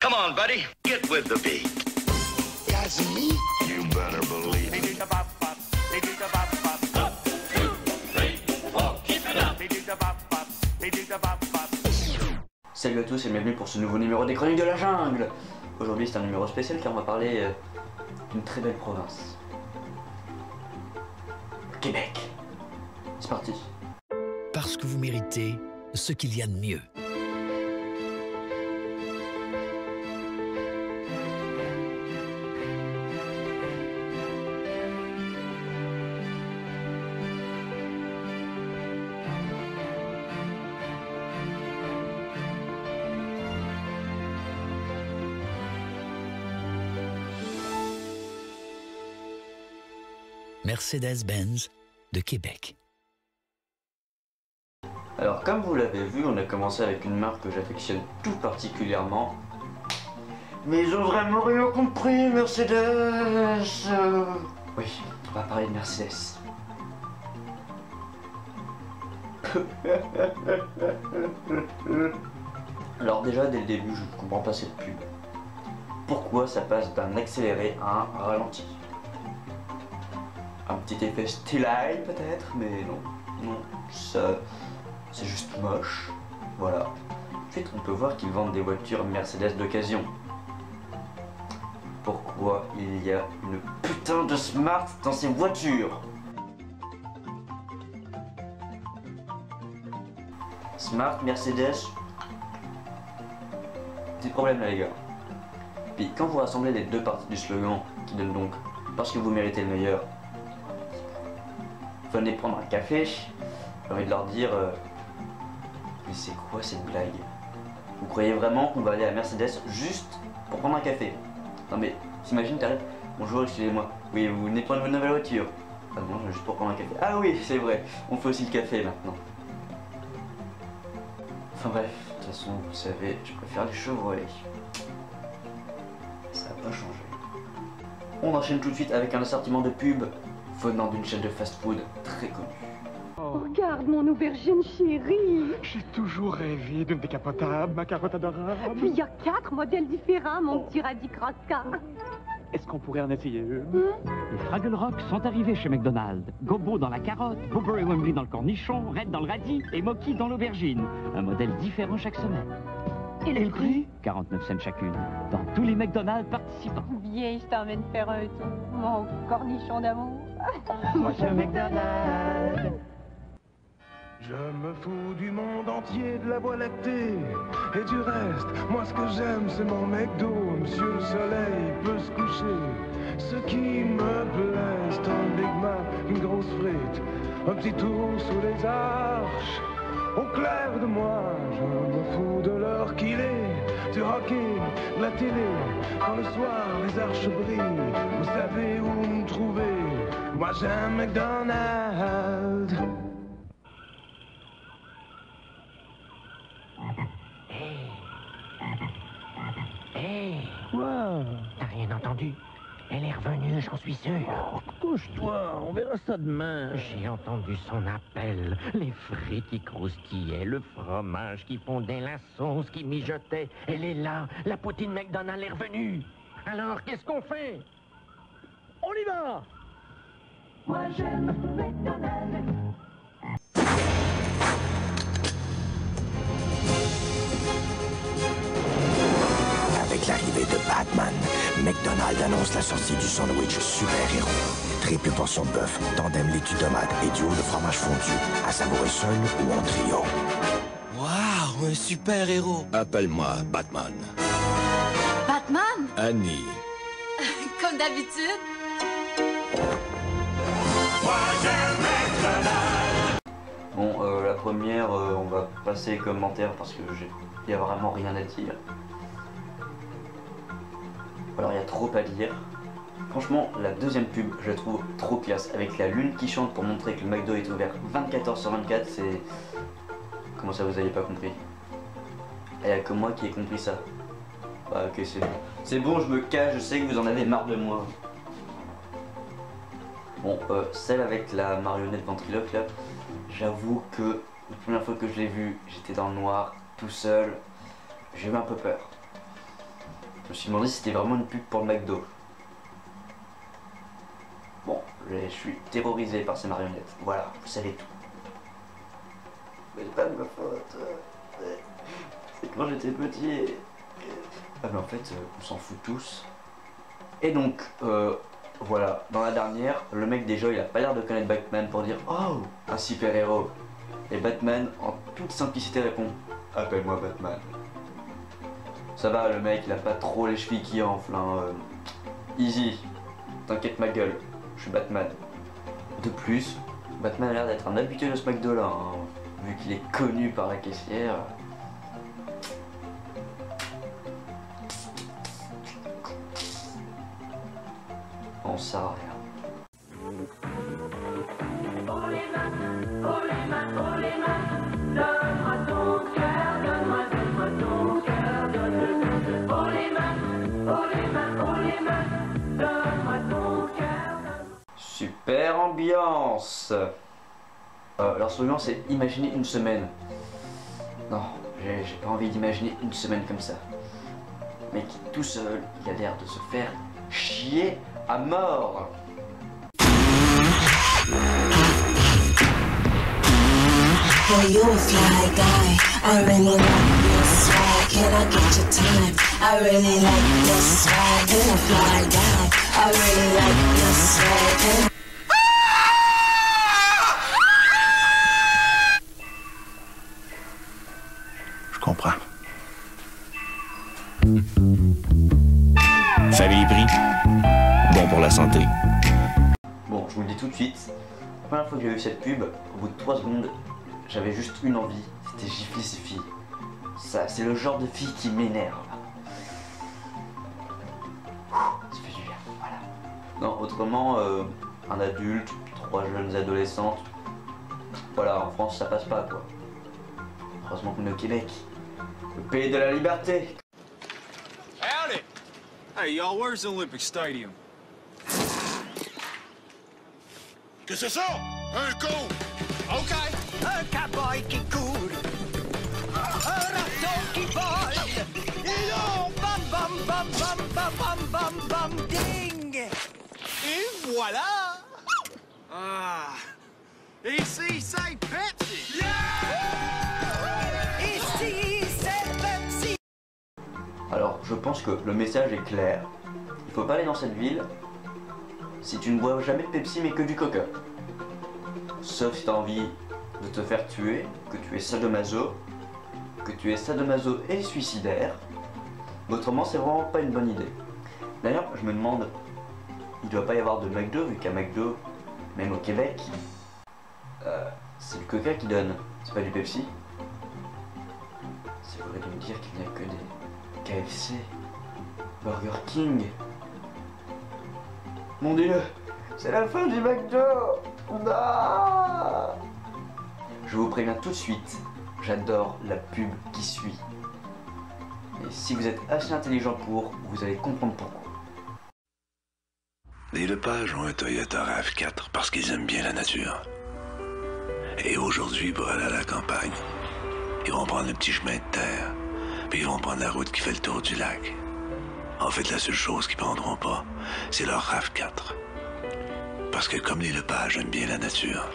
Come on, buddy, get with the beat. Guys and me? You better believe it. Salut à tous et bienvenue pour ce nouveau numéro des Chroniques de la Jungle. Aujourd'hui c'est un numéro spécial car on va parler d'une très belle province. Québec. C'est parti. Parce que vous méritez ce qu'il y a de mieux. Mercedes-Benz de Québec. Alors comme vous l'avez vu, on a commencé avec une marque que j'affectionne tout particulièrement. Mais ils ont vraiment rien compris, Mercedes. Oui, on va parler de Mercedes. Alors déjà, dès le début, je ne comprends pas cette pub. Pourquoi ça passe d'un accéléré à un ralenti? Un petit effet still eye peut-être, mais non, ça c'est juste moche, voilà. Ensuite on peut voir qu'ils vendent des voitures Mercedes d'occasion. Pourquoi il y a une putain de Smart dans ces voitures? Smart, Mercedes, des problèmes là les gars. Puis quand vous rassemblez les deux parties du slogan qui donne donc parce que vous méritez le meilleur, venez prendre un café, j'ai envie de leur dire mais c'est quoi cette blague? Vous croyez vraiment qu'on va aller à Mercedes juste pour prendre un café? Non mais t'imagines, t'arrives, bonjour, excusez-moi, oui vous venez prendre votre nouvelle voiture? Ah non, juste pour prendre un café. Ah oui, c'est vrai, on fait aussi le café maintenant. Enfin bref, de toute façon, vous savez, je préfère les Chevrolet. Ça n'a pas changé. On enchaîne tout de suite avec un assortiment de pubs venant d'une chaîne de fast-food très connue. Oh, regarde mon aubergine chérie. J'ai toujours rêvé d'une décapotable, ma carotte adorable. Puis il y a 4 modèles différents, mon petit radis crasca. Est-ce qu'on pourrait en essayer une? Les Fraggle Rock sont arrivés chez McDonald's. Gobo dans la carotte, Boober et Wembley dans le cornichon, Red dans le radis et Moki dans l'aubergine. Un modèle différent chaque semaine. Et le prix? 49 cents chacune, dans tous les McDonald's participants. Viens, je t'emmène faire un tour, mon cornichon d'amour. Moi, je McDonald's. Je me fous du monde entier, de la voie lactée et du reste. Moi ce que j'aime c'est mon McDo. Monsieur le soleil peut se coucher. Ce qui me plaît c'est un Big Mac, une grosse frite, un petit tour sous les arches. Au clair de moi, je me fous de l'heure qu'il est, du hockey, de la télé. Quand le soir les arches brillent, vous savez où me trouver. Moi j'aime McDonald's. Hé, Quoi? t'as rien entendu? Elle est revenue, j'en suis sûr. Couche-toi, on verra ça demain. J'ai entendu son appel. Les frites qui croustillaient, le fromage qui fondait, la sauce qui mijotait. Elle est là, la poutine McDonald's est revenue. Alors, qu'est-ce qu'on fait? On y va! Moi j'aime McDonald's. Avec l'arrivée de Batman, McDonald's annonce la sortie du sandwich super-héros. Triple portion de bœuf, tandem laitue tomate et duo de fromage fondu. À savourer seul ou en trio. Waouh, un super-héros. Appelle-moi Batman. Batman? Annie. Comme d'habitude. Bon, la première, on va passer les commentaires parce que il y a vraiment rien à dire. Alors il y a trop à dire. Franchement, la deuxième pub, je la trouve trop classe. Avec la lune qui chante pour montrer que le McDo est ouvert 24h/24, c'est... Comment ça vous avez pas compris? Il n'y a que moi qui ai compris ça. Bah ok, c'est bon. C'est bon, je me cache, je sais que vous en avez marre de moi. Bon, celle avec la marionnette ventriloque là, j'avoue que la première fois que je l'ai vue, j'étais dans le noir, tout seul. J'ai eu un peu peur. suis demandé si c'était vraiment une pub pour le McDo. Bon, je suis terrorisé par ces marionnettes. Voilà, vous savez tout. Mais c'est pas de ma faute. C'est quand j'étais petit. Ah mais en fait, on s'en fout tous. Et donc, voilà, dans la dernière, le mec déjà il a pas l'air de connaître Batman pour dire oh, un super héros. Et Batman, en toute simplicité, répond appelle-moi Batman. Ça va, le mec il a pas trop les chevilles qui enflent, hein. Easy, t'inquiète ma gueule, je suis Batman. De plus, Batman a l'air d'être un habitué de ce McDo là, hein, vu qu'il est connu par la caissière. On sert à rien. Oh les mains, oh les mains, oh les mains, donne-moi ton cœur, donne-moi ton cœur, donne-le. Oh les mains, oh les mains, oh les mains, donne-moi ton cœur. Super ambiance. Alors ce moment c'est imaginer une semaine. Non, j'ai pas envie d'imaginer une semaine comme ça. Mais qui tout seul, il a l'air de se faire chier à mort. Boy, you a fly guy. I really like your swag. Can I get your time? I really like your swag. You a fly guy. I really like your swag. Je comprends. Family Prix, bon pour la santé. Bon, je vous le dis tout de suite, la première fois que j'ai vu cette pub, au bout de 3 secondes, j'avais juste une envie, c'était gifler ces filles. Ça, c'est le genre de fille qui m'énerve. Ça fait du bien, voilà. Non, autrement, un adulte, 3 jeunes adolescentes, voilà, en France ça passe pas quoi. Heureusement qu'on est au Québec, le pays de la liberté. Howdy! Hey y'all, where's the Olympic Stadium? Qu'est-ce que c'est ça? Un con! OK! Un cowboy qui court, un râteau qui vole, et là, bam bam bam bam bam bam bam bam ding! Et voilà! Ah! Ici, c'est Pepsi! Yeah! Ici, c'est Pepsi! Alors, je pense que le message est clair. Il faut pas aller dans cette ville si tu ne bois jamais de Pepsi mais que du Coca. Sauf si tu as envie de te faire tuer, que tu es sadomaso, et suicidaire. Autrement, c'est vraiment pas une bonne idée. D'ailleurs, je me demande, il doit pas y avoir de McDo, vu qu'à McDo, même au Québec, c'est le Coca qui donne, c'est pas du Pepsi. Ça voudrait me dire qu'il n'y a que des KFC, Burger King. Mon Dieu, c'est la fin du McDo. Non. Je vous préviens tout de suite, j'adore la pub qui suit. Et si vous êtes assez intelligent pour, vous allez comprendre pourquoi. Les Lepage ont un Toyota RAV4 parce qu'ils aiment bien la nature. Et aujourd'hui, pour aller à la campagne, ils vont prendre le petit chemin de terre, puis ils vont prendre la route qui fait le tour du lac. En fait, la seule chose qu'ils prendront pas, c'est leur RAV4. Parce que comme les Lepage aiment bien la nature,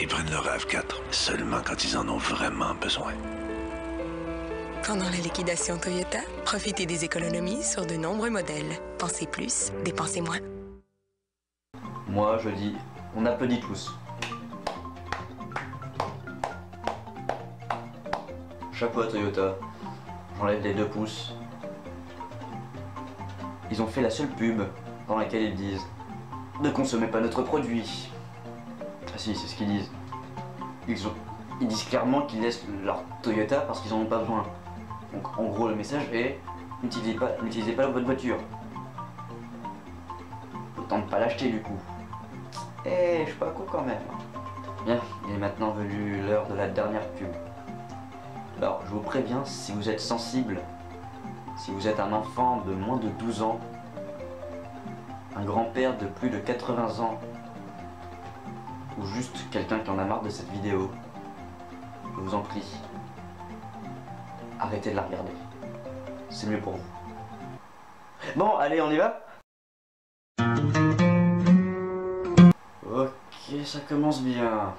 ils prennent leur RAV4 seulement quand ils en ont vraiment besoin. Pendant la liquidation Toyota, profitez des économies sur de nombreux modèles. Pensez plus, dépensez moins. Moi, je dis, on applaudit tous. Chapeau à Toyota, j'enlève les 2 pouces. Ils ont fait la seule pub dans laquelle ils disent « Ne consommez pas notre produit ». Ah si, c'est ce qu'ils disent. Ils disent clairement qu'ils laissent leur Toyota parce qu'ils en ont pas besoin. Donc en gros le message est « N'utilisez pas votre voiture ». Autant ne pas l'acheter du coup. Eh, je suis pas con quand même. Bien, il est maintenant venu l'heure de la dernière pub. Alors, je vous préviens, si vous êtes sensible, si vous êtes un enfant de moins de 12 ans, un grand-père de plus de 80 ans, ou juste quelqu'un qui en a marre de cette vidéo, je vous en prie, arrêtez de la regarder. C'est mieux pour vous. Bon, allez, on y va? Ok, ça commence bien.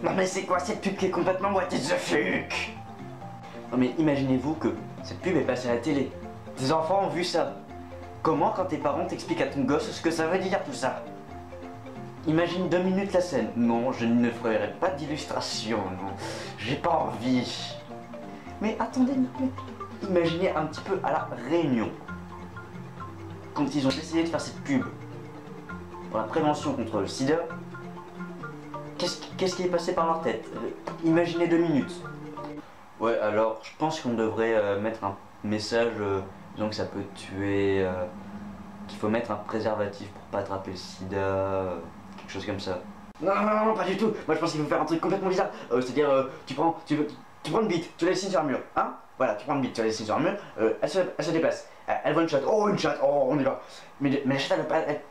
Non mais c'est quoi cette pub qui est complètement what the fuck? Non mais imaginez-vous que cette pub est passée à la télé. Tes enfants ont vu ça. Comment quand tes parents t'expliquent à ton gosse ce que ça veut dire tout ça? Imagine 2 minutes la scène. Non, je ne ferai pas d'illustration, non. J'ai pas envie. Mais attendez, imaginez un petit peu à la Réunion. Quand ils ont essayé de faire cette pub pour la prévention contre le sida, qu'est-ce qui est passé par leur tête? Imaginez 2 minutes. Ouais, alors je pense qu'on devrait mettre un message disons que ça peut tuer, qu'il faut mettre un préservatif pour pas attraper le sida, quelque chose comme ça. Non, non, non, pas du tout. Moi je pense qu'il faut faire un truc complètement bizarre. C'est-à-dire, tu prends une bite, tu la dessines sur un mur, hein? Voilà, tu prends une bite, tu la dessines sur un mur, elle se déplace. Elle voit une chatte, oh une chatte, oh on y va. Mais la chatte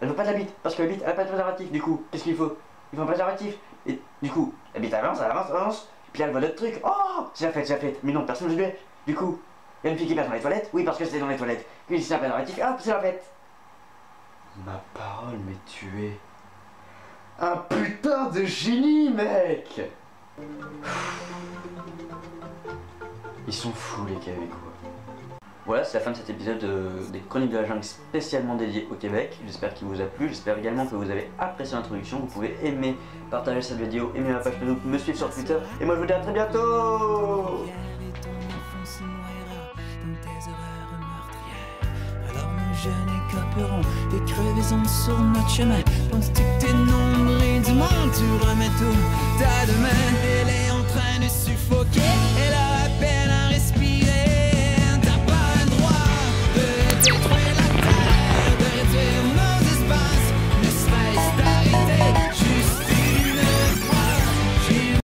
elle veut pas de la bite, parce que la bite elle a pas de préservatif. Du coup, qu'est-ce qu'il faut? Il faut un préservatif. Et du coup, la bite avance, puis elle voit d'autres trucs. Oh, c'est la fête. Mais non, personne ne se dit. Du coup, il y a une fille qui passe dans les toilettes. Oui, parce que c'est dans les toilettes. Puis c'est un préservatif, hop, c'est la fête. Ma parole, mais tu es un putain de génie, mec. Ils sont fous les Québécois. Voilà, c'est la fin de cet épisode des Chroniques de la Jungle spécialement dédié au Québec. J'espère qu'il vous a plu, j'espère également que vous avez apprécié l'introduction. Vous pouvez aimer, partager cette vidéo, aimer ma page Facebook, me suivre sur Twitter. Et moi je vous dis à très bientôt. Jeunes et caperons, des crevaisons sur notre chemin. Penses-tu que t'es nombreux du monde, tu remets tout à demain. Elle est en train de